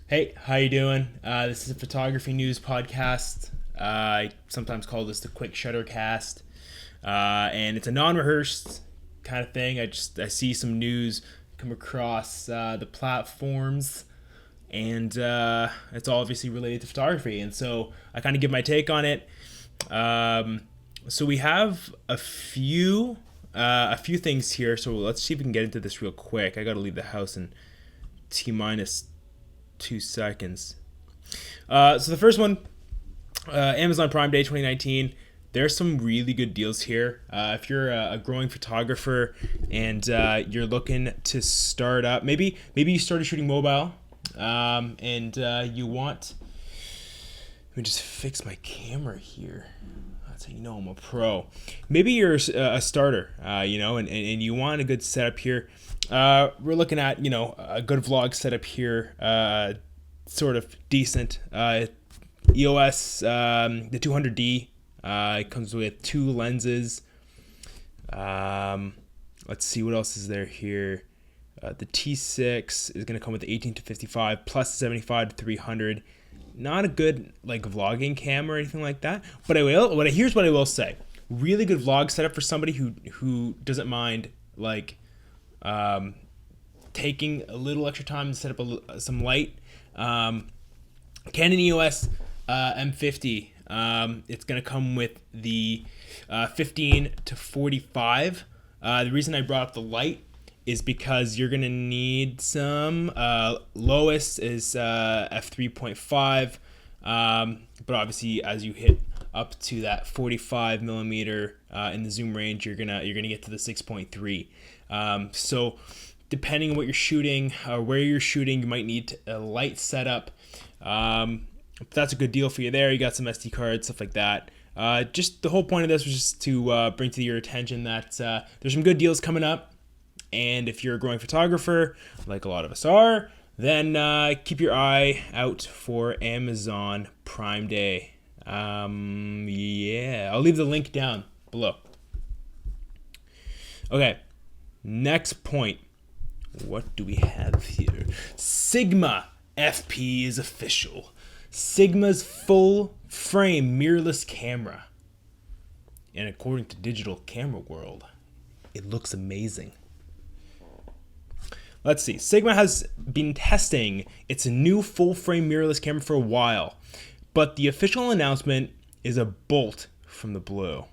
Hey, how you doing? This is a photography news podcast. I sometimes call this the quick shutter cast, and it's a non-rehearsed kind of thing. I see some news come across the platforms, and it's all obviously related to photography, and so I kind of give my take on it. Um, so we have a few things here. So let's see if we can get into this real quick. I got to leave the house in T minus 2 seconds. So the first one, Amazon Prime Day 2019. There's some really good deals here. If you're a growing photographer and you're looking to start up, maybe you started shooting mobile, and you want. Let me just fix my camera here. That's how you know I'm a pro. Maybe you're a starter, and you want a good setup here. We're looking at, a good vlog setup here, sort of decent. EOS, the 200D, it comes with two lenses. Let's see what else is there here. The T6 is going to come with the 18 to 55 plus 75 to 300. Not a good vlogging cam or anything like that, but here's what I will say: really good vlog setup for somebody who doesn't mind taking a little extra time to set up some light. Canon EOS M50. It's going to come with the 15 to 45. The reason I brought up the light is because you're going to need some. Lowest is f3.5, but obviously as you hit up to that 45 millimeter in the zoom range, you're gonna get to the 6.3. So depending on what you're shooting, where you're shooting, you might need a light setup. That's a good deal for you there. You got some SD cards, stuff like that. Just the whole point of this was just to bring to your attention that there's some good deals coming up. And if you're a growing photographer, like a lot of us are, then keep your eye out for Amazon Prime Day. I'll leave the link down below. Okay, next point. What do we have here? Sigma FP is official. Sigma's full frame mirrorless camera. And according to Digital Camera World, it looks amazing. Let's see. Sigma has been testing its new full-frame mirrorless camera for a while, but the official announcement is a bolt from the blue.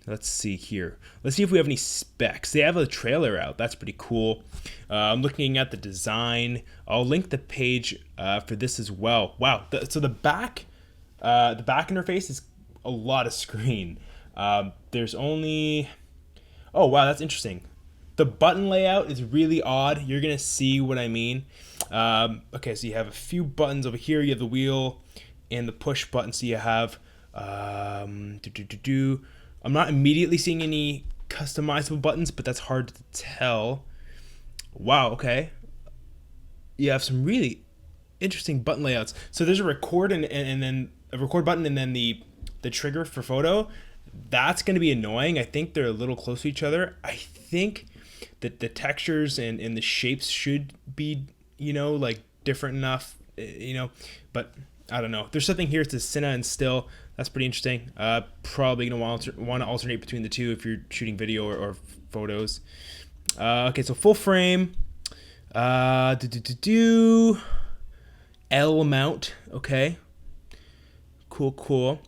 Let's see here. Let's see if we have any specs. They have a trailer out. That's pretty cool. I'm looking at the design. I'll link the page for this as well. Wow. So the back interface is a lot of screen. There's only. Oh wow, that's interesting. The button layout is really odd. You're going to see what I mean. Okay, so you have a few buttons over here. You have the wheel and the push button. So you have... I'm not immediately seeing any customizable buttons, but that's hard to tell. Wow, okay. You have some really interesting button layouts. So there's a record and then a record button and then the trigger for photo. That's going to be annoying. I think they're a little close to each other. I think that the textures and the shapes should be, different enough, but I don't know. There's something here to Cine and still. That's pretty interesting. Probably going to want to alternate between the two if you're shooting video or photos. Okay, so full frame. L mount. Okay. Cool.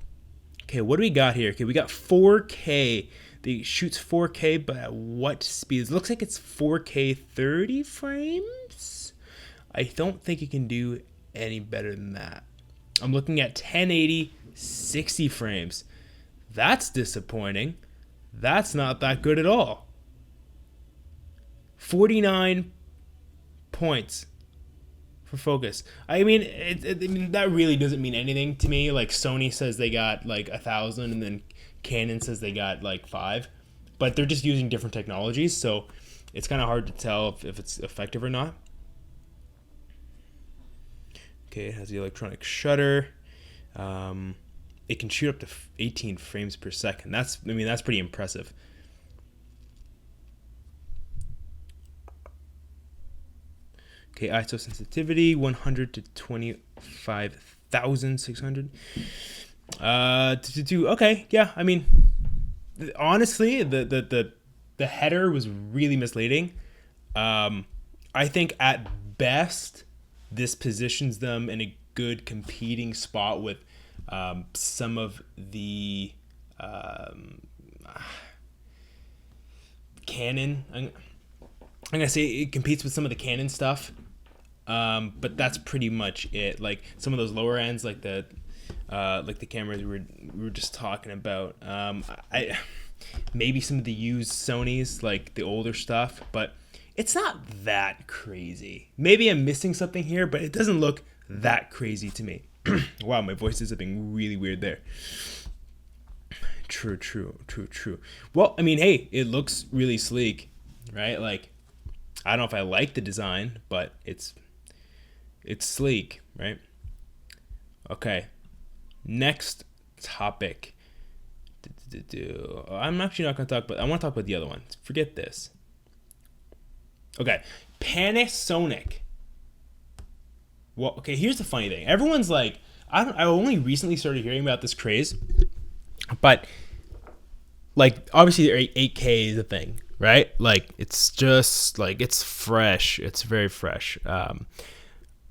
Okay, what do we got here? Okay, we got 4K. It shoots 4K, but at what speed? It looks like it's 4K 30 frames. I don't think it can do any better than that. I'm looking at 1080 60 frames. That's disappointing. That's not that good at all. 49 points for focus. I mean, that really doesn't mean anything to me. Like Sony says they got 1,000, and then Canon says they got 5, but they're just using different technologies, so it's kind of hard to tell if it's effective or not. Okay, it has the electronic shutter. It can shoot up to 18 frames per second. That's pretty impressive. Okay, ISO sensitivity 100 to 25,600. Okay, yeah. I mean, honestly, the header was really misleading. I think at best, this positions them in a good competing spot with some of the Canon. I'm gonna say it competes with some of the Canon stuff, but that's pretty much it. Like some of those lower ends, like the cameras we were just talking about. I maybe some of the used Sonys, like the older stuff, but it's not that crazy. Maybe I'm missing something here, but it doesn't look that crazy to me. Wow, my voice is being really weird there. True. Well, I mean, hey, it looks really sleek, right? Like, I don't know if I like the design, but it's sleek, right? Okay, next topic. I'm actually not going to talk about. I want to talk about the other one. Forget this. Okay, Panasonic. Well, okay, here's the funny thing. Everyone's like, I only recently started hearing about this craze, but like obviously 8K is a thing, right? Like it's just like it's fresh. It's very fresh.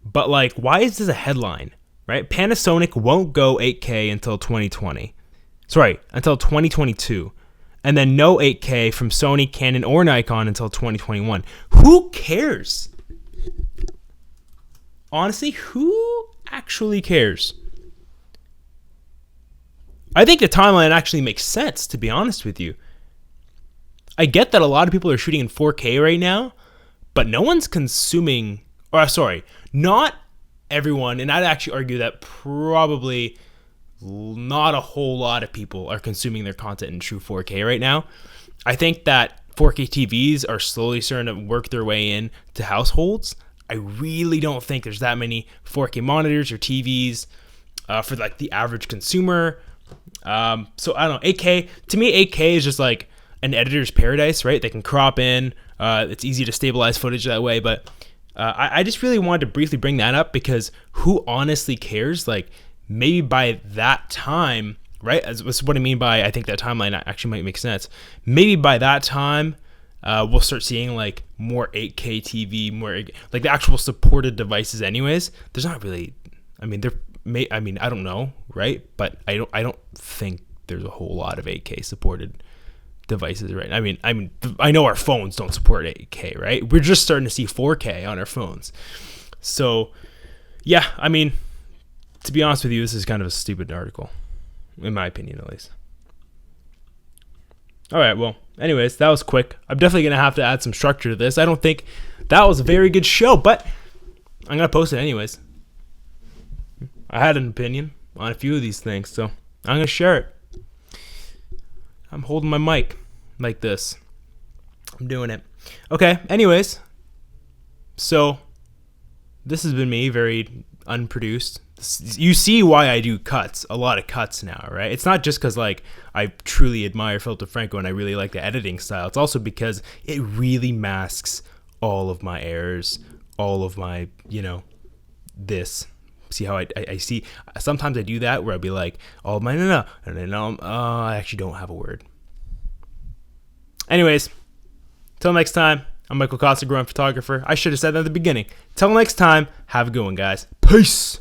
But like, why is this a headline, right? Panasonic won't go 8K until 2020. Sorry, until 2022. And then no 8K from Sony, Canon, or Nikon until 2021. Who cares? Honestly, who actually cares? I think the timeline actually makes sense, to be honest with you. I get that a lot of people are shooting in 4K right now, but no one's consuming, not everyone, and I'd actually argue that probably not a whole lot of people are consuming their content in true 4K right now. I think that 4K TVs are slowly starting to work their way in to households. I really don't think there's that many 4K monitors or TVs for like the average consumer. So I don't know, 8K, to me 8K is just like an editor's paradise, right? They can crop in, it's easy to stabilize footage that way, but I just really wanted to briefly bring that up because who honestly cares? Like maybe by that time, right? That's what I mean by I think that timeline actually might make sense. Maybe by that time, we'll start seeing like more 8K TV, more like the actual supported devices. Anyways, there's not really. I mean, I don't know, right? But I don't think there's a whole lot of 8K supported devices, right? I mean, I know our phones don't support 8K, right? We're just starting to see 4K on our phones. So, yeah, I mean, to be honest with you, this is kind of a stupid article, in my opinion, at least. All right, well, anyways, that was quick. I'm definitely going to have to add some structure to this. I don't think that was a very good show, but I'm going to post it anyways. I had an opinion on a few of these things, so I'm going to share it. I'm holding my mic like this. I'm doing it. Okay, anyways, so this has been me, very unproduced. You see why I do cuts, a lot of cuts now, right? It's not just because like I truly admire Philip DeFranco and I really like the editing style. It's also because it really masks all of my errors, all of my, this. See how I see? Sometimes I do that where I'll be like, all of my no, I actually don't have a word. Anyways, till next time, I'm Michael Costa, growing photographer. I should have said that at the beginning. Till next time, have a good one, guys. Peace.